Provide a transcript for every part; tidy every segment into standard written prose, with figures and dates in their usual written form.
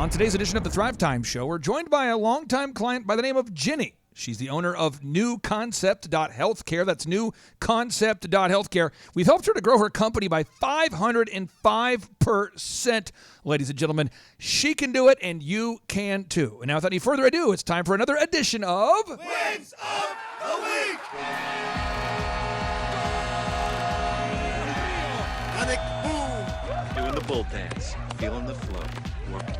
On today's edition of the Thrive Time Show, we're joined by a longtime client by the name of Ginny. She's the owner of NewConcept.Healthcare. That's NewConcept.Healthcare. We've helped her to grow her company by 505%. Ladies and gentlemen, she can do it, and you can too. And now, without any further ado, it's time for another edition of Wins of the Week. Doing the bull dance, feeling the flow, working.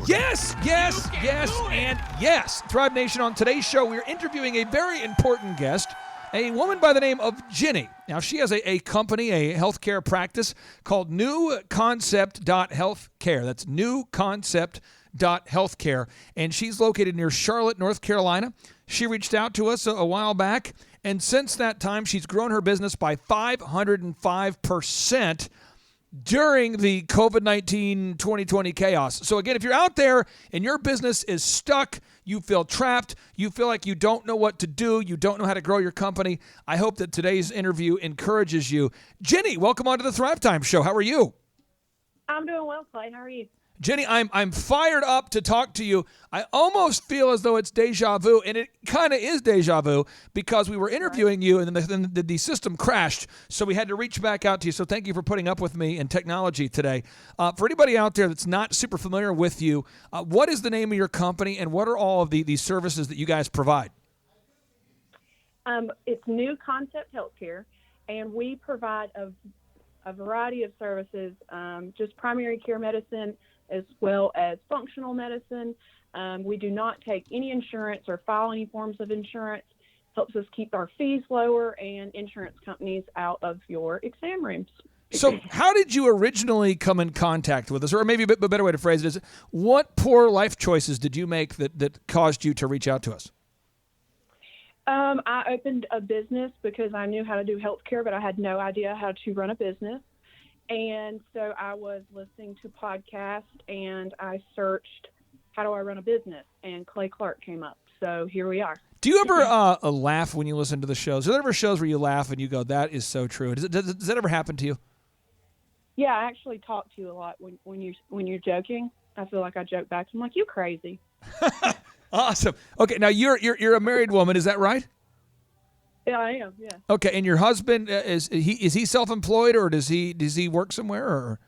Yes, and yes. Thrive Nation, on today's show, we're interviewing a very important guest, a woman by the name of Ginny. Now, she has a company, a healthcare practice called NewConcept.Healthcare. That's NewConcept.Healthcare. And she's located near Charlotte, North Carolina. She reached out to us a while back, and since that time, she's grown her business by 505%. during the COVID-19 2020 chaos. So again, if you're out there and your business is stuck, you feel trapped, you feel like you don't know what to do, you don't know how to grow your company, I hope that today's interview encourages you. Ginny, welcome on to the Thrive Time Show. How are you? I'm doing well, Clay. How are you? Ginny, I'm fired up to talk to you. I almost feel as though it's deja vu, and it kind of is deja vu because we were interviewing you, and then the system crashed, so we had to reach back out to you. So thank you for putting up with me and technology today. For anybody out there that's not super familiar with you, what is the name of your company, and what are all of the services that you guys provide? It's New Concept Healthcare, and we provide a variety of services, just primary care medicine, as well as functional medicine. We do not take any insurance or file any forms of insurance. Helps us keep our fees lower and insurance companies out of your exam rooms. So how did you originally come in contact with us? Or maybe a better way to phrase it is, what poor life choices did you make that caused you to reach out to us? I opened a business because I knew how to do healthcare, but I had no idea how to run a business. And so I was listening to podcasts, and I searched, how do I run a business? And Clay Clark came up. So here we are. Do you ever laugh when you listen to the shows? Are there ever shows where you laugh and you go, that is so true? Does that ever happen to you? Yeah, I actually talk to you a lot when you're joking. I feel like I joke back. I'm like, you crazy. Awesome. Okay, now you're a married woman, is that right? Yeah, I am. Yeah. Okay, and your husband is he self-employed, or does he work somewhere, or?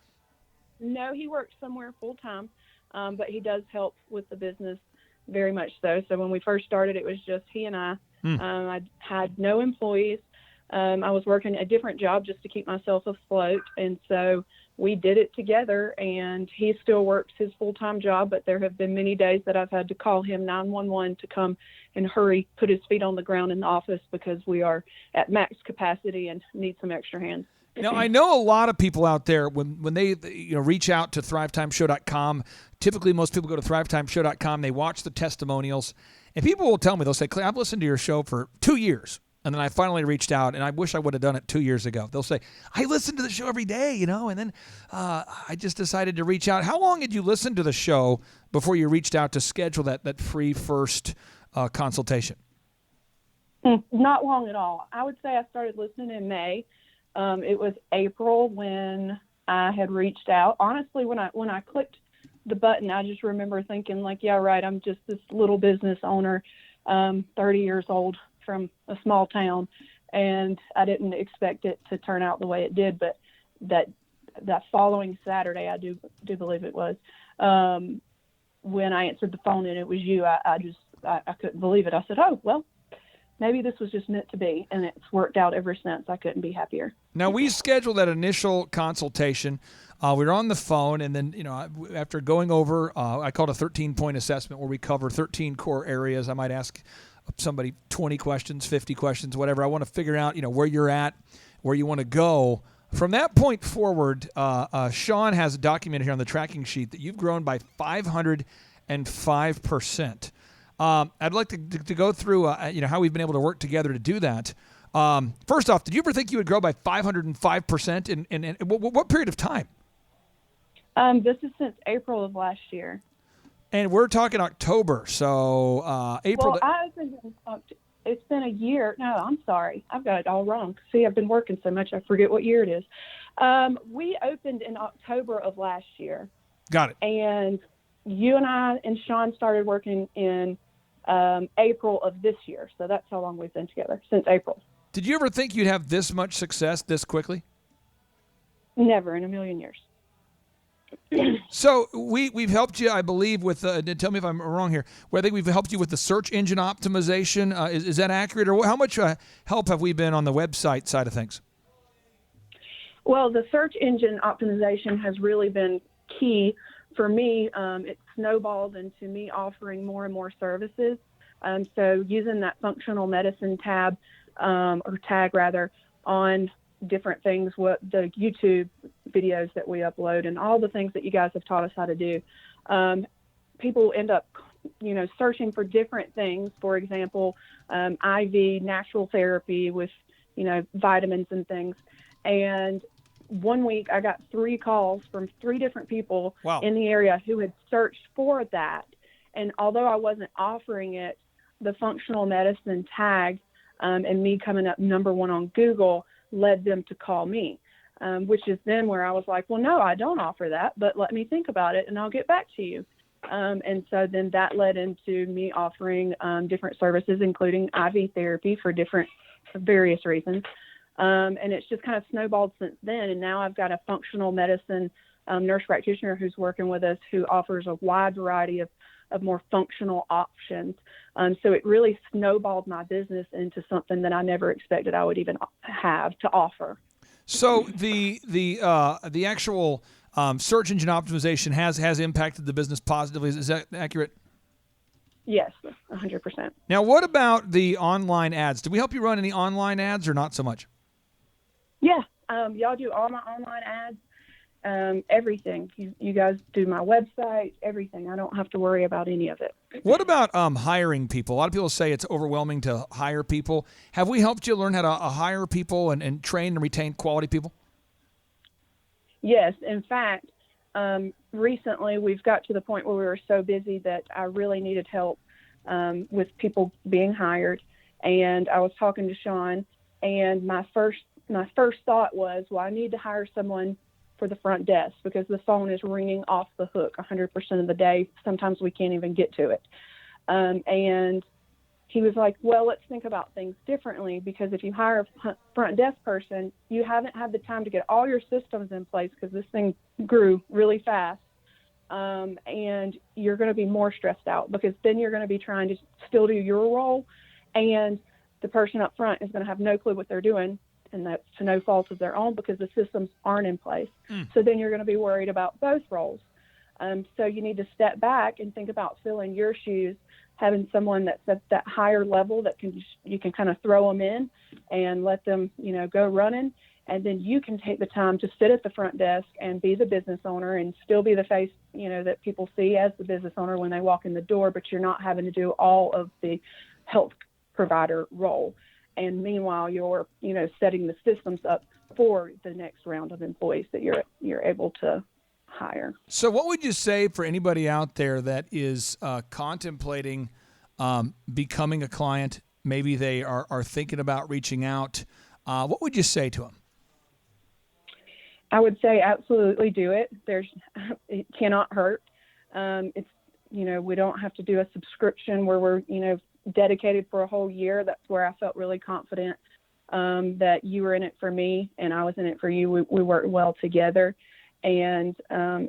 No, he works somewhere full time, but he does help with the business very much so. So when we first started, it was just he and I. I had no employees. I was working a different job just to keep myself afloat, and so we did it together. And he still works his full-time job, but there have been many days that I've had to call him 911 to come and hurry, put his feet on the ground in the office because we are at max capacity and need some extra hands. Now, I know a lot of people out there, when they reach out to thrivetimeshow.com, typically most people go to thrivetimeshow.com, they watch the testimonials, and people will tell me, they'll say, Clay, I've listened to your show for 2 years, and then I finally reached out, and I wish I would have done it 2 years ago. They'll say, I listen to the show every day, and then I just decided to reach out. How long did you listen to the show before you reached out to schedule that free first consultation? Not long at all. I would say I started listening in May. It was April when I had reached out. Honestly, when I clicked the button, I just remember thinking, like, yeah, right, I'm just this little business owner, 30 years old from a small town, and I didn't expect it to turn out the way it did. But that following Saturday, I do believe it was, when I answered the phone and it was you, I couldn't believe it. I said, oh, well, maybe this was just meant to be, and it's worked out ever since. I couldn't be happier. Now, we scheduled that initial consultation. We were on the phone, and then, after going over, I called a 13-point assessment where we cover 13 core areas. I might ask somebody 20 questions, 50 questions, whatever. I want to figure out, where you're at, where you want to go. From that point forward, Sean has documented here on the tracking sheet that you've grown by 505%. I'd like to go through, how we've been able to work together to do that. First off, did you ever think you would grow by 505%? In what period of time? This is since April of last year. And we're talking October, so April. Well, it's been a year. No, I'm sorry. I've got it all wrong. See, I've been working so much, I forget what year it is. We opened in October of last year. Got it. And you and I and Sean started working in April of this year. So that's how long we've been together, since April. Did you ever think you'd have this much success this quickly? Never in a million years. So we've helped you, I believe, with tell me if I'm wrong here. Well, I think we've helped you with the search engine optimization. Is that accurate, or how much help have we been on the website side of things? Well, the search engine optimization has really been key for me. It snowballed into me offering more and more services. So using that functional medicine tab or tag rather on different things, what the YouTube videos that we upload and all the things that you guys have taught us how to do. People end up, searching for different things. For example, IV natural therapy with, vitamins and things. And one week I got 3 calls from 3 different people in the area who had searched for that. And although I wasn't offering it, the functional medicine tag and me coming up number 1 on Google led them to call me, which is then where I was like, well, no, I don't offer that, but let me think about it and I'll get back to you. And so then that led into me offering different services, including IV therapy for various reasons. And it's just kind of snowballed since then. And now I've got a functional medicine nurse practitioner who's working with us who offers a wide variety of more functional options. So it really snowballed my business into something that I never expected I would even have to offer. So the actual search engine optimization has impacted the business positively. Is that accurate? Yes, 100%. Now, what about the online ads? Did we help you run any online ads or not so much? Yeah, y'all do all my online ads. Everything. You guys do my website, everything. I don't have to worry about any of it. What about hiring people? A lot of people say it's overwhelming to hire people. Have we helped you learn how to hire people and train and retain quality people? Yes. In fact, recently we've got to the point where we were so busy that I really needed help with people being hired. And I was talking to Sean, and my first thought was, well, I need to hire someone for the front desk because the phone is ringing off the hook 100% of the day. Sometimes we can't even get to it. And he was like, well, let's think about things differently, because if you hire a front desk person, you haven't had the time to get all your systems in place because this thing grew really fast. And you're going to be more stressed out because then you're going to be trying to still do your role, and the person up front is going to have no clue what they're doing. And that's to no fault of their own because the systems aren't in place. So then you're going to be worried about both roles. So you need to step back and think about filling your shoes, having someone that's at that higher level that you can kind of throw them in and let them, go running. And then you can take the time to sit at the front desk and be the business owner and still be the face, that people see as the business owner when they walk in the door, but you're not having to do all of the health provider role. And meanwhile, you're, setting the systems up for the next round of employees that you're able to hire. So what would you say for anybody out there that is contemplating becoming a client? Maybe they are thinking about reaching out. What would you say to them? I would say absolutely do it. It cannot hurt. It's, we don't have to do a subscription where we're, dedicated for a whole year. That's where I felt really confident that you were in it for me and I was in it for you. We worked well together, and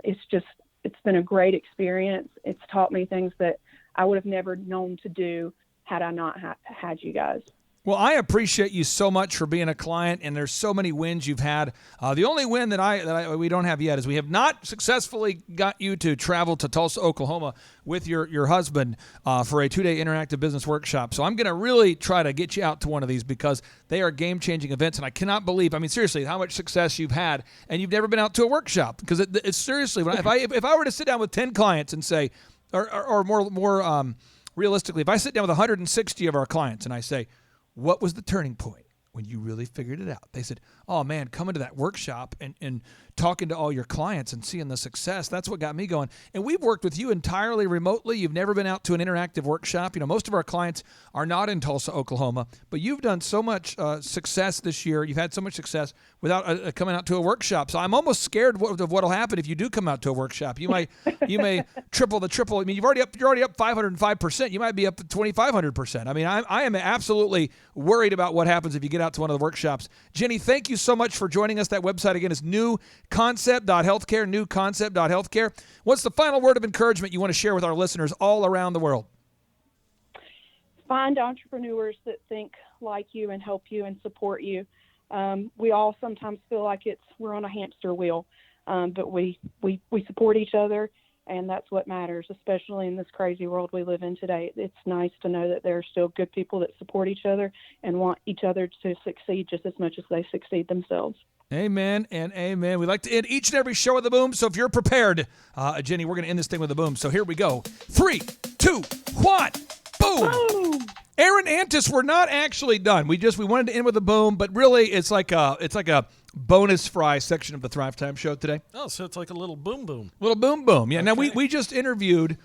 it's been a great experience. It's taught me things that I would have never known to do had I not had you guys. Well, I appreciate you so much for being a client, and there's so many wins you've had. The only win that we don't have yet is we have not successfully got you to travel to Tulsa, Oklahoma with your husband for a 2-day interactive business workshop. So I'm going to really try to get you out to one of these because they are game-changing events, and I cannot believe, seriously, how much success you've had, and you've never been out to a workshop because it's seriously, if I were to sit down with 10 clients and say, or more realistically, if I sit down with 160 of our clients and I say, what was the turning point when you really figured it out? They said, oh, man, coming to that workshop and talking to all your clients and seeing the success. That's what got me going. And we've worked with you entirely remotely. You've never been out to an interactive workshop. Most of our clients are not in Tulsa, Oklahoma, but you've done so much success this year. You've had so much success without coming out to a workshop. So I'm almost scared of what'll happen if you do come out to a workshop. You may triple the triple. I mean, you're already up 505%. You might be up 2,500%. I mean, I am absolutely worried about what happens if you get out to one of the workshops. Ginny, thank you so much for joining us. That website again is newconcept.healthcare, newconcept.healthcare. What's the final word of encouragement you want to share with our listeners all around the world? Find entrepreneurs that think like you and help you and support you. We all sometimes feel like we're on a hamster wheel, but we support each other, and that's what matters, especially in this crazy world we live in today. It's nice to know that there are still good people that support each other and want each other to succeed just as much as they succeed themselves. Amen and amen. We like to end each and every show with a boom, so if you're prepared, Ginny, we're going to end this thing with a boom. So here we go. 3, 2, 1, boom. Boom! Aaron Antis, we're not actually done. We wanted to end with a boom, but really it's like a bonus fry section of the Thrive Time show today. Oh, so it's like a little boom boom. Little boom boom. Yeah. Okay. Now we just interviewed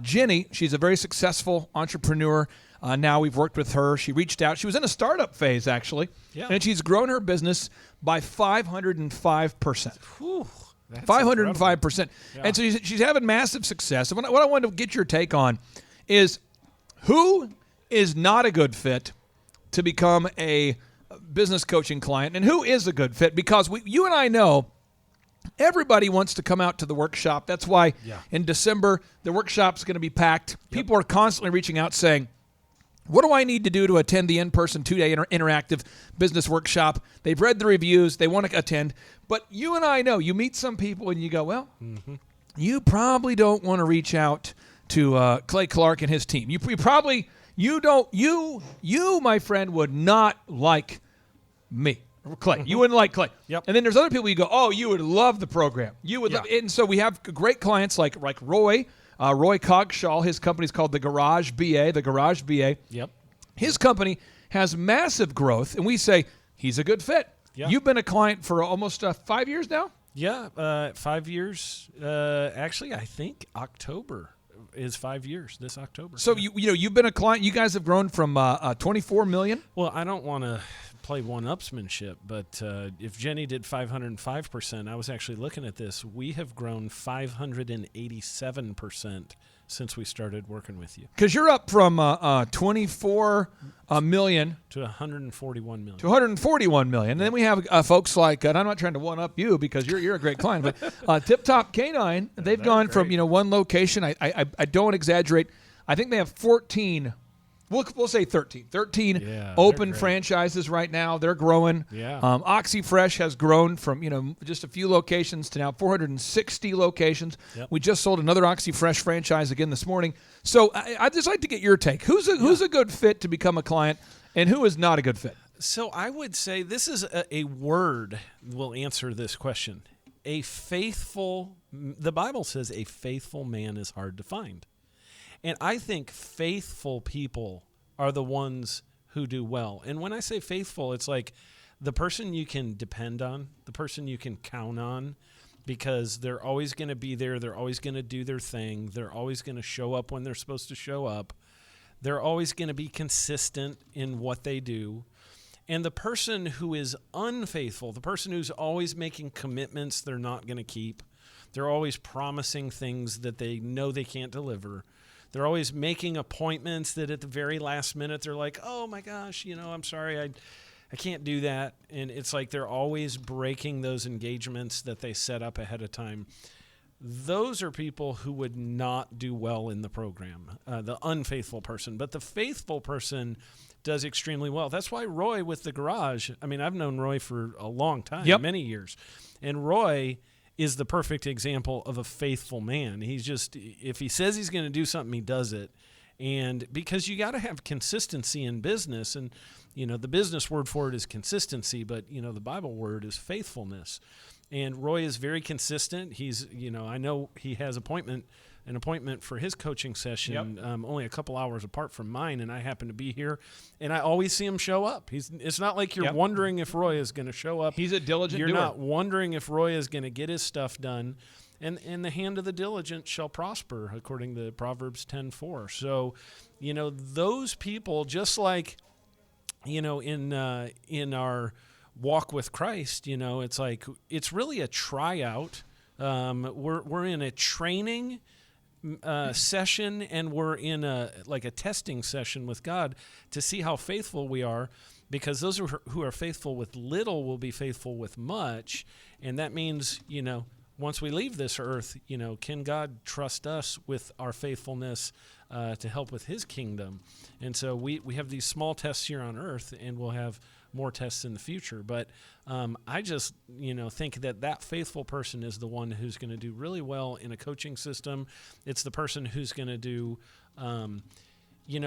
Ginny. She's a very successful entrepreneur. Now we've worked with her. She reached out. She was in a startup phase actually, and she's grown her business by 505%. Whew, 505%. Yeah. And so she's having massive success. And what I wanted to get your take on is who is not a good fit to become a business coaching client, and who is a good fit? Because you and I know everybody wants to come out to the workshop. That's why in December the workshop's going to be packed. People are constantly reaching out saying, what do I need to do to attend the in-person 2-day interactive business workshop? They've read the reviews. They want to attend. But you and I know, you meet some people and you go, well, you probably don't want to reach out to Clay Clark and his team. You probably... You, my friend, would not like me, Clay. You wouldn't like Clay. Yep. And then there's other people you go, oh, you would love the program. You would love it. And so we have great clients like Roy Cogshaw. His company's called The Garage BA. Yep. His company has massive growth, and we say he's a good fit. Yeah. You've been a client for almost 5 years now? Yeah, 5 years. Actually, I think October is 5 years this October. So you've been a client. You guys have grown from 24 million. Well, I don't want to play one-upsmanship, but if Jenny did 505%, I was actually looking at this. We have grown 587% since we started working with you. Because you're up from 24 million to 141 million. To 141 million. And then we have folks like, and I'm not trying to one-up you because you're a great client, but Tip Top Canine, they've gone from one location. I don't exaggerate. I think they have 14. We'll say 13. 13 open franchises right now. They're growing. Yeah. OxyFresh has grown from just a few locations to now 460 locations. Yep. We just sold another OxyFresh franchise again this morning. So I'd just like to get your take. Who's a good fit to become a client, and who is not a good fit? So I would say this is a word will answer this question. The Bible says a faithful man is hard to find. And I think faithful people are the ones who do well. And when I say faithful, it's like the person you can depend on, the person you can count on, because they're always going to be there. They're always going to do their thing. They're always going to show up when they're supposed to show up. They're always going to be consistent in what they do. And the person who is unfaithful, the person who's always making commitments they're not going to keep, they're always promising things that they know they can't deliver. They're always making appointments that at the very last minute they're like, oh my gosh, I'm sorry, I can't do that. And it's like they're always breaking those engagements that they set up ahead of time. Those are people who would not do well in the program, the unfaithful person. But the faithful person does extremely well. That's why Roy with the Garage, I've known Roy for a long time, many years. And Roy is the perfect example of a faithful man. He's just, if he says he's going to do something, he does it. And because you got to have consistency in business, and the business word for it is consistency, but the Bible word is faithfulness. And Roy is very consistent. He's, I know he has an appointment for his coaching session, only a couple hours apart from mine, and I happen to be here, and I always see him show up. It's not like you're wondering if Roy is going to show up. He's a diligent doer. You're not wondering if Roy is going to get his stuff done. And the hand of the diligent shall prosper, according to Proverbs 10:4. So, those people, just like, in our walk with Christ, it's like it's really a tryout. We're in a training session, and we're in a testing session with God to see how faithful we are, because those who are faithful with little will be faithful with much, and that means once we leave this earth, can God trust us with our faithfulness to help with His kingdom? And so we have these small tests here on earth, and we'll have more tests in the future. But I just, think that faithful person is the one who's going to do really well in a coaching system. It's the person who's going to do,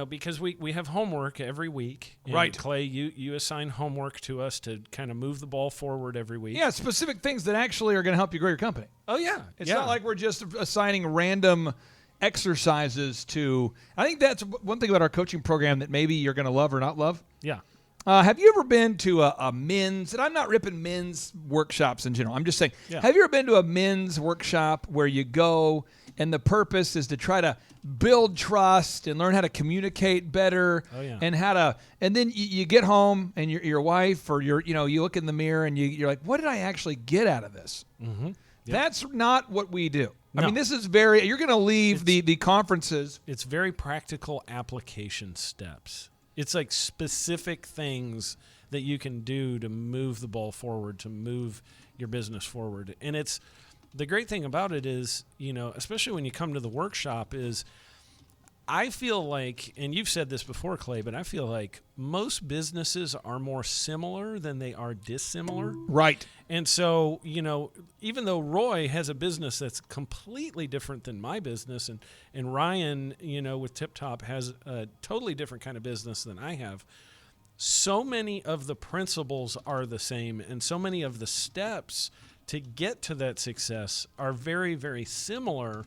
because we have homework every week. And right. Clay, you assign homework to us to kind of move the ball forward every week. Yeah, specific things that actually are going to help you grow your company. Oh, yeah. It's not like we're just assigning random exercises to. I think that's one thing about our coaching program that maybe you're going to love or not love. Yeah. Have you ever been to a men's, and I'm not ripping men's workshops in general, I'm just saying, have you ever been to a men's workshop where you go and the purpose is to try to build trust and learn how to communicate better, and then you get home and your wife or you look in the mirror and you're like, what did I actually get out of this? Mm-hmm. Yep. That's not what we do. No. I mean, this is you're going to leave the conferences. It's very practical application steps. It's like specific things that you can do to move the ball forward, to move your business forward. And it's the great thing about it is, especially when you come to the workshop, is I feel like, and you've said this before, Clay, but I feel like most businesses are more similar than they are dissimilar. Right. And so, even though Roy has a business that's completely different than my business, and Ryan, with Tip Top has a totally different kind of business than I have, so many of the principles are the same, and so many of the steps to get to that success are very, very similar,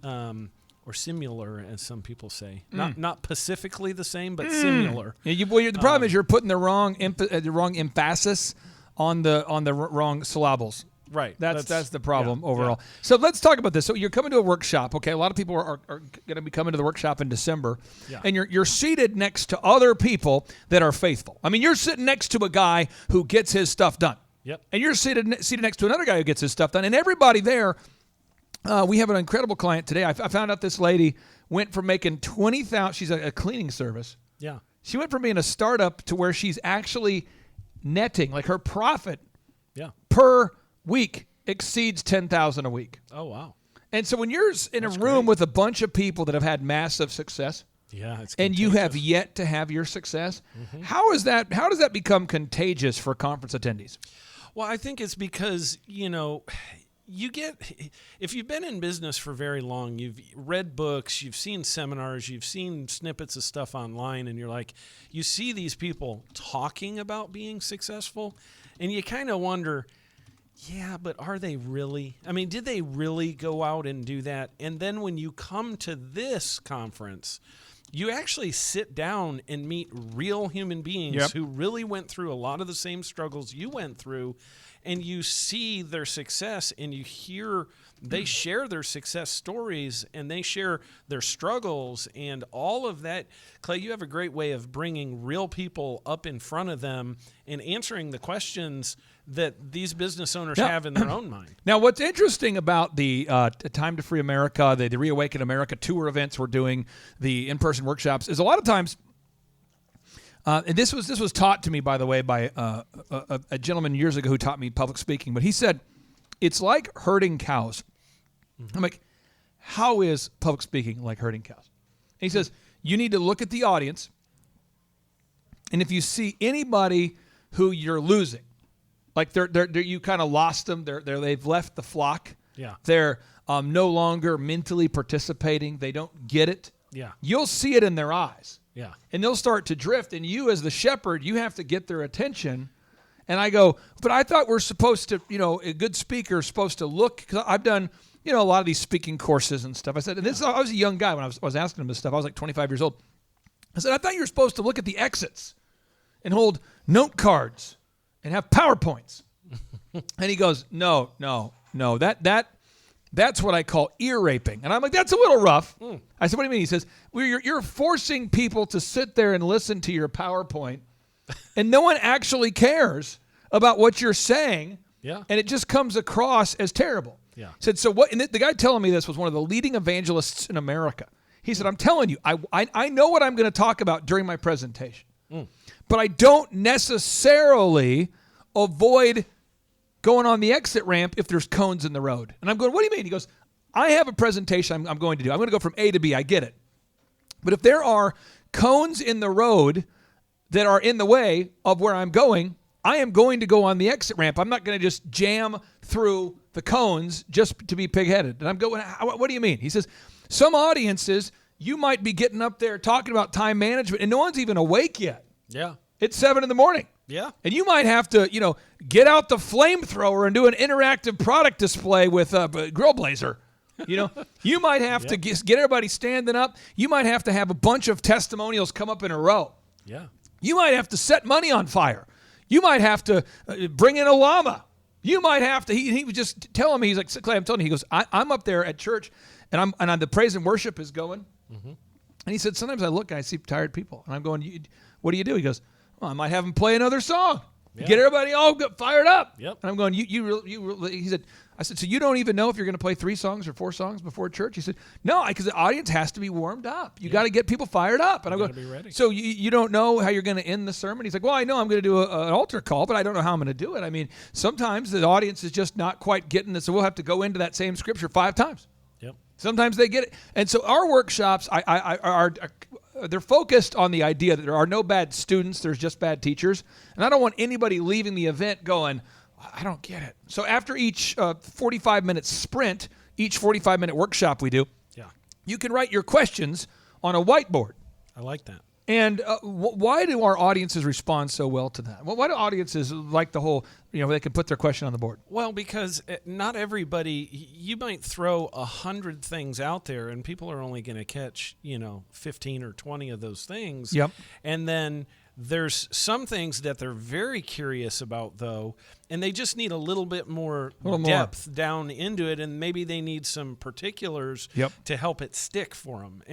or similar, as some people say. Not specifically the same, but similar. Yeah, the problem is you're putting the wrong emphasis on the wrong syllables. Right. That's the problem overall. Yeah. So let's talk about this. So you're coming to a workshop. Okay, a lot of people are going to be coming to the workshop in December, and you're seated next to other people that are faithful. I mean, you're sitting next to a guy who gets his stuff done. Yep. And you're seated next to another guy who gets his stuff done, and everybody there. We have an incredible client today. I found out this lady went from making $20,000. She's a cleaning service. Yeah. She went from being a startup to where she's actually netting, like her profit per week exceeds $10,000 a week. Oh, wow. And so when you're in a room with a bunch of people that have had massive success, and you have yet to have your success, how does that become contagious for conference attendees? Well, I think it's because, if you've been in business for very long, you've read books, you've seen seminars, you've seen snippets of stuff online, and you're like, you see these people talking about being successful, and you kind of wonder, but are they really? I mean, did they really go out and do that? And then when you come to this conference, you actually sit down and meet real human beings who really went through a lot of the same struggles you went through, and you see their success, and you hear they share their success stories, and they share their struggles and all of that. Clay, you have a great way of bringing real people up in front of them and answering the questions that these business owners have in their own mind. Now, what's interesting about the Time to Free America, the Reawaken America tour events we're doing, the in-person workshops, is a lot of times, and this was taught to me, by the way, by a gentleman years ago who taught me public speaking, but he said, it's like herding cows. I'm like, how is public speaking like herding cows? And he says, you need to look at the audience, and if you see anybody who you're losing, like they're you kind of lost them, they've left the flock. Yeah. They're no longer mentally participating. They don't get it. Yeah. You'll see it in their eyes. Yeah. And they'll start to drift. And you, as the shepherd, you have to get their attention And I go, but I thought we're supposed to, a good speaker is supposed to look, because I've done, a lot of these speaking courses and stuff. I said, and I was a young guy when I was asking him this stuff. I was like 25 years old. I said, I thought you were supposed to look at the exits and hold note cards and have PowerPoints. And he goes, no, that's what I call ear raping. And I'm like, that's a little rough. I said, what do you mean? He says, well, you're forcing people to sit there and listen to your PowerPoint, and no one actually cares about what you're saying. Yeah. And it just comes across as terrible. Yeah. He said, so what? And the guy telling me this was one of the leading evangelists in America. He said, I'm telling you, I know what I'm going to talk about during my presentation, but I don't necessarily avoid going on the exit ramp if there's cones in the road. And I'm going, what do you mean? He goes, I have a presentation I'm going to do. I'm going to go from A to B. I get it. But if there are cones in the road that are in the way of where I'm going, I am going to go on the exit ramp. I'm not going to just jam through the cones just to be pig-headed. And I'm going, what do you mean? He says, some audiences, you might be getting up there talking about time management, and no one's even awake yet. Yeah. It's 7 a.m. Yeah. And you might have to, get out the flamethrower and do an interactive product display with a grill blazer. You might have to get everybody standing up. You might have to have a bunch of testimonials come up in a row. Yeah. You might have to set money on fire. You might have to bring in a llama. You might have to. He was just telling me, he's like, Clay, I'm telling you, he goes, I'm up there at church, and the praise and worship is going. Mm-hmm. And he said, sometimes I look and I see tired people, and I'm going, what do you do? He goes, well, I might have them play another song. Yeah. Get everybody all fired up. Yep. And I'm going, he said, I said, so you don't even know if you're going to play 3 songs or 4 songs before church? He said, no, because the audience has to be warmed up. You got to get people fired up. And I'm going, be ready. So you don't know how you're going to end the sermon? He's like, well, I know I'm going to do an altar call, but I don't know how I'm going to do it. I mean, sometimes the audience is just not quite getting it, so we'll have to go into that same scripture 5 times. Yep. Sometimes they get it. And so our workshops they're focused on the idea that there are no bad students, there's just bad teachers. And I don't want anybody leaving the event going, I don't get it. So after each 45-minute sprint, each 45-minute workshop we do, you can write your questions on a whiteboard. I like that. And why do our audiences respond so well to that? Well, why do audiences like the whole, they can put their question on the board? Well, because not everybody, you might throw 100 things out there and people are only going to catch, 15 or 20 of those things. Yep. And then there's some things that they're very curious about, though, and they just need a little bit more depth down into it, and maybe they need some particulars to help it stick for them.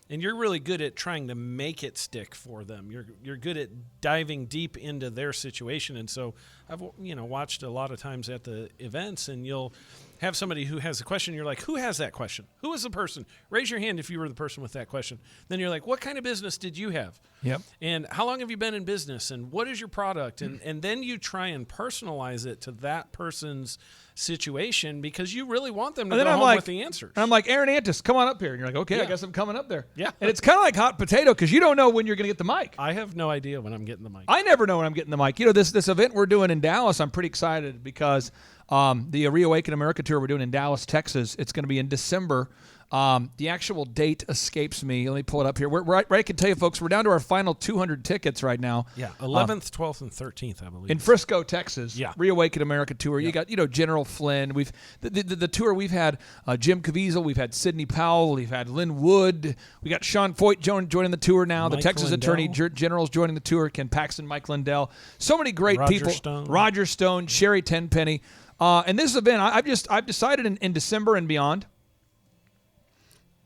And you're really good at trying to make it stick for them. You're good at diving deep into their situation. And so I've watched a lot of times at the events, and you'll have somebody who has a question. You're like, who has that question? Who is the person? Raise your hand if you were the person with that question. Then you're like, what kind of business did you have? Yep. And how long have you been in business? And what is your product? And then you try and personalize it to that person's situation, because you really want them to go home with the answers. And I'm like, Aaron Antis, come on up here. And you're like, okay, I guess I'm coming up there. Yeah. And it's kind of like hot potato, because you don't know when you're going to get the mic. I have no idea when I'm getting the mic. I never know when I'm getting the mic. This event we're doing in Dallas, I'm pretty excited because the Reawaken America tour we're doing in Dallas, Texas, it's going to be in December. The actual date escapes me. Let me pull it up here. I can tell you, folks, we're down to our final 200 tickets right now. Yeah, 11th, 12th, and 13th, I believe. In Frisco, Texas. Yeah. Reawaken America tour. You got, General Flynn. We've the tour we've had Jim Caviezel, we've had Sidney Powell, we've had Lynn Wood, we got Sean Foyt joining the tour now. Mike the Texas Lindell. Attorney General's joining the tour. Ken Paxton, Mike Lindell. So many great people. Stone. Roger Stone, Sherry Tenpenny. And this event, I've decided in December and beyond.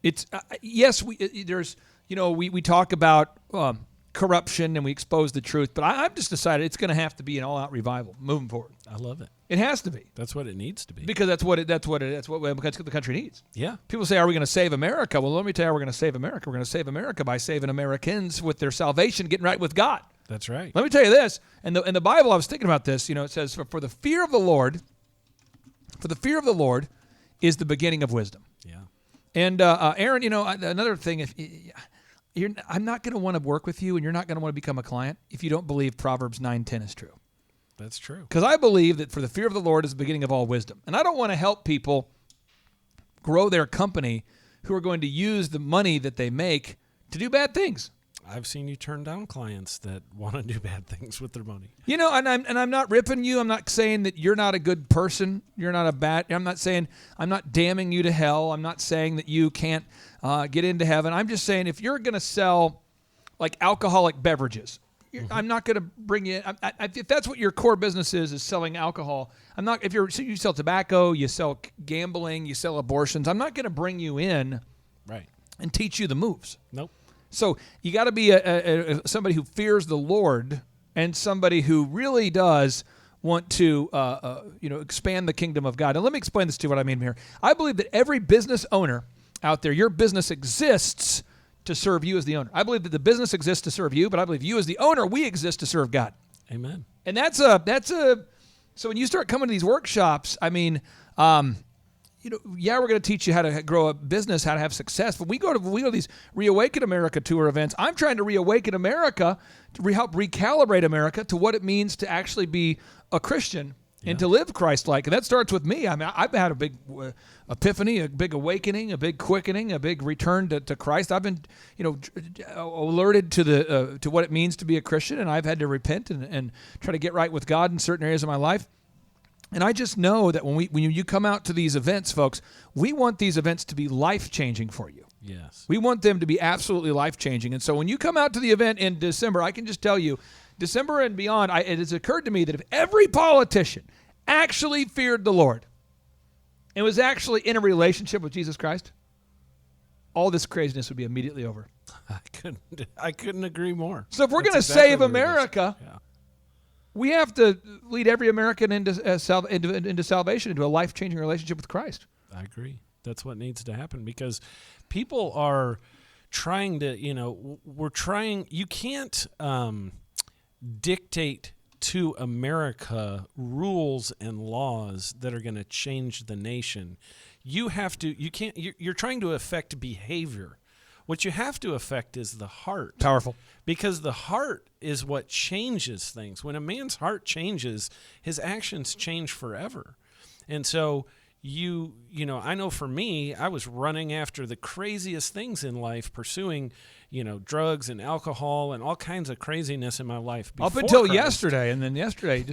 It's we talk about corruption and we expose the truth, but I've just decided it's going to have to be an all-out revival moving forward. I love it. It has to be. That's what it needs to be. Because that's what the country needs. Yeah. People say, "Are we going to save America?" Well, let me tell you how we're going to save America. We're going to save America by saving Americans with their salvation, getting right with God. That's right. Let me tell you this, and the Bible. I was thinking about this. It says, "For the fear of the Lord, is the beginning of wisdom." Yeah. And Aaron, another thing, I'm not going to want to work with you, and you're not going to want to become a client if you don't believe Proverbs 9:10 is true. That's true. Because I believe that for the fear of the Lord is the beginning of all wisdom, and I don't want to help people grow their company who are going to use the money that they make to do bad things. I've seen you turn down clients that want to do bad things with their money. You know, and I'm not ripping you. I'm not saying that you're not a good person. You're not a bad. I'm not damning you to hell. I'm not saying that you can't get into heaven. I'm just saying if you're going to sell like alcoholic beverages, I'm not going to bring you in. If that's what your core business is selling alcohol, I'm not. If you sell tobacco, you sell gambling, you sell abortions, I'm not going to bring you in, Right, and teach you the moves. Nope. So you got to be somebody who fears the Lord and somebody who really does want to expand the kingdom of God. And let me explain this to you what I mean here. I believe that every business owner out there, your business exists to serve you as the owner. I believe that the business exists to serve you, but I believe you as the owner, we exist to serve God. Amen. And that's so when you start coming to these workshops, I mean, we're going to teach you how to grow a business, how to have success. But we go to these Reawaken America tour events. I'm trying to reawaken America, to help recalibrate America to what it means to actually be a Christian and to live Christ-like. And that starts with me. I mean, I've had a big epiphany, a big awakening, a big quickening, a big return to Christ. I've been, alerted to what it means to be a Christian, and I've had to repent and try to get right with God in certain areas of my life. And I just know that when you come out to these events, folks, we want these events to be life-changing for you. Yes. We want them to be absolutely life-changing. And so when you come out to the event in December, I can just tell you, December and beyond, it has occurred to me that if every politician actually feared the Lord and was actually in a relationship with Jesus Christ, all this craziness would be immediately over. I couldn't agree more. So if we're going to exactly save America, we have to lead every American into salvation, into a life-changing relationship with Christ. I agree. That's what needs to happen because people are trying to, you can't dictate to America rules and laws that are going to change the nation. You're trying to affect behavior. What you have to affect is the heart. Powerful. Because the heart is what changes things. When a man's heart changes, his actions change forever. And so I know for me, I was running after the craziest things in life, pursuing, drugs and alcohol and all kinds of craziness in my life. Up until yesterday, and then yesterday,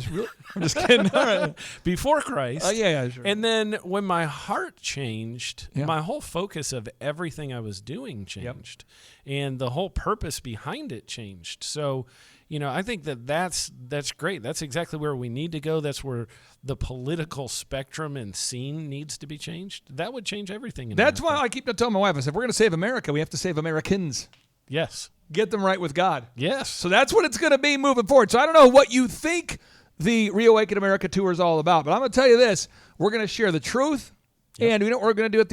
I'm just kidding. All right. Before Christ. Yeah, sure. And then when my heart changed, my whole focus of everything I was doing changed. Yep. And the whole purpose behind it changed. So, I think that's great. That's exactly where we need to go. That's where the political spectrum and scene needs to be changed. That would change everything. That's why I keep telling my wife, I said, if we're going to save America, we have to save Americans. Yes. Get them right with God. Yes. So that's what it's going to be moving forward. So I don't know what you think the Reawaken America tour is all about, but I'm going to tell you this. We're going to share the truth. Yep. And what we're going to do at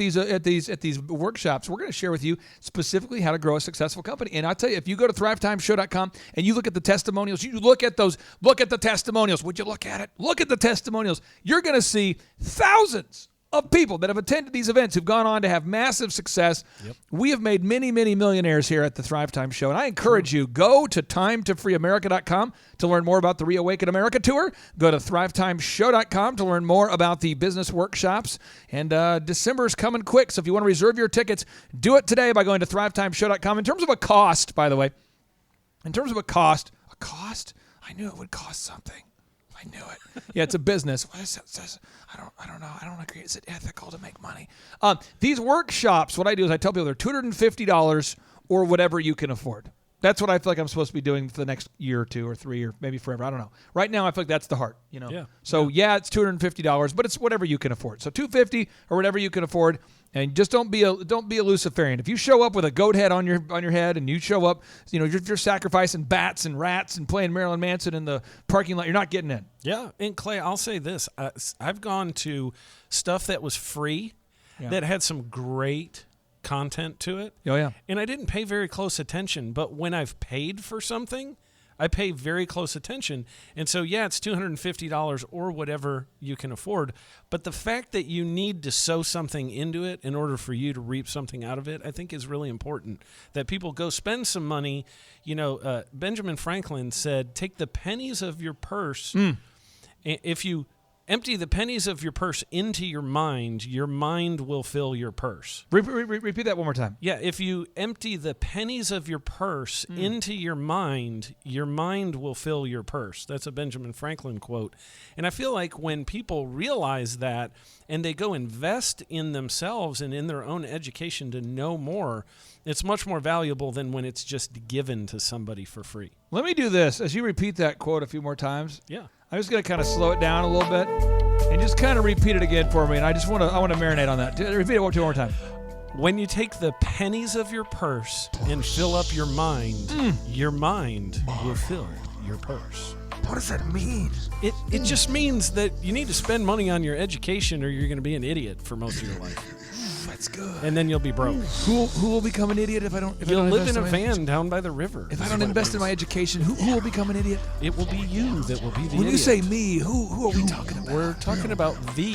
these workshops, we're going to share with you specifically how to grow a successful company. And I'll tell you, if you go to thrivetimeshow.com and you look at the testimonials, look at the testimonials. Would you look at it? Look at the testimonials. You're going to see thousands of people that have attended these events who've gone on to have massive success. Yep. We have made many, many millionaires here at the Thrive Time Show. And I encourage you, go to timetofreeamerica.com to learn more about the Reawaken America Tour. Go to thrivetimeshow.com to learn more about the business workshops. And December is coming quick, so if you want to reserve your tickets, do it today by going to thrivetimeshow.com. In terms of a cost, by the way, I knew it would cost something. I knew it. Yeah, it's a business. What is it? I don't know. I don't agree. Is it ethical to make money? These workshops, what I do is I tell people they're $250 or whatever you can afford. That's what I feel like I'm supposed to be doing for the next year or two or three or maybe forever. I don't know. Right now, I feel like that's the heart. Yeah. So it's $250, but it's whatever you can afford. So $250 or whatever you can afford. And just don't be a Luciferian. If you show up with a goat head on your head, and you show up, you're sacrificing bats and rats and playing Marilyn Manson in the parking lot, you're not getting in. Yeah, and Clay, I'll say this: I've gone to stuff that was free, that had some great content to it. Oh yeah, and I didn't pay very close attention. But when I've paid for something, I pay very close attention. And so, it's $250 or whatever you can afford. But the fact that you need to sow something into it in order for you to reap something out of it, I think is really important. That people go spend some money. Benjamin Franklin said, take the pennies of your purse. If you Empty the pennies of your purse into your mind will fill your purse. Repeat that one more time. Yeah, if you empty the pennies of your purse into your mind will fill your purse. That's a Benjamin Franklin quote. And I feel like when people realize that and they go invest in themselves and in their own education to know more, it's much more valuable than when it's just given to somebody for free. Let me do this. As you repeat that quote a few more times, Yeah. I'm just going to kind of slow it down a little bit and just kind of repeat it again for me. And I want to marinate on that. Repeat it one more time. When you take the pennies of your purse and fill up your mind will fill your purse. What does that mean? It just means that you need to spend money on your education or you're going to be an idiot for most of your life. That's good. And then you'll be broke. Who will become an idiot if I don't? You'll live in a van down by the river. If I don't invest in my education, who will become an idiot? It will be you that will be the When idiot. you say me, who are we talking about? We're talking about the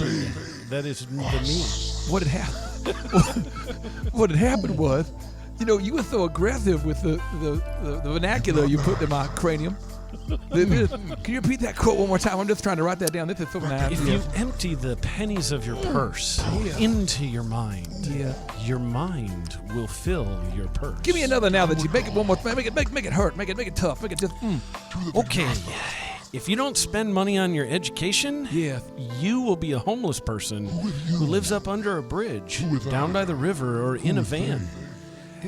that is the me. What had happened? What had happened was, you were so aggressive with the vernacular you put in my cranium. Can you repeat that quote one more time? I'm just trying to write that down. This is so nasty. If you empty the pennies of your purse into your mind, your mind will fill your purse. Give me another now that you make it one more. Make it hurt. Make it tough. Make it just. Okay. If you don't spend money on your education, you will be a homeless person who lives up under a bridge, down by the river, or in a van.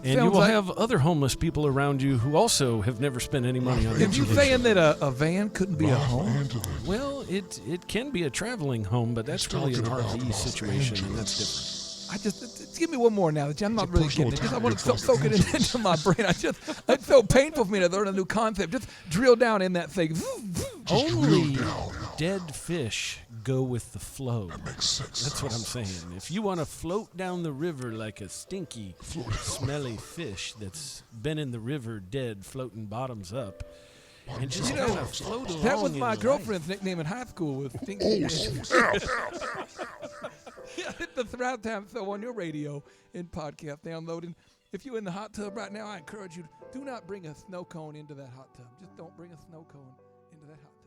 And you will have other homeless people around you who also have never spent any money on education. Are you saying that a van couldn't be a home? Well, it can be a traveling home, but that's really an RV situation, and that's different. Just give me one more now. I'm not really getting it. I want to soak it into my brain. It's so painful for me to learn a new concept. Just drill down in that thing. Only dead fish go with the flow. That's what I'm saying. If you want to float down the river like a stinky, smelly fish that's been in the river dead, floating bottoms up, and just kind of float along. That was in my life. girlfriend's nickname in high school. Was Stinky. Hit the Thrive Time Show on your radio and podcast downloading. If you're in the hot tub right now, I encourage you, do not bring a snow cone into that hot tub. Just don't bring a snow cone into that hot tub.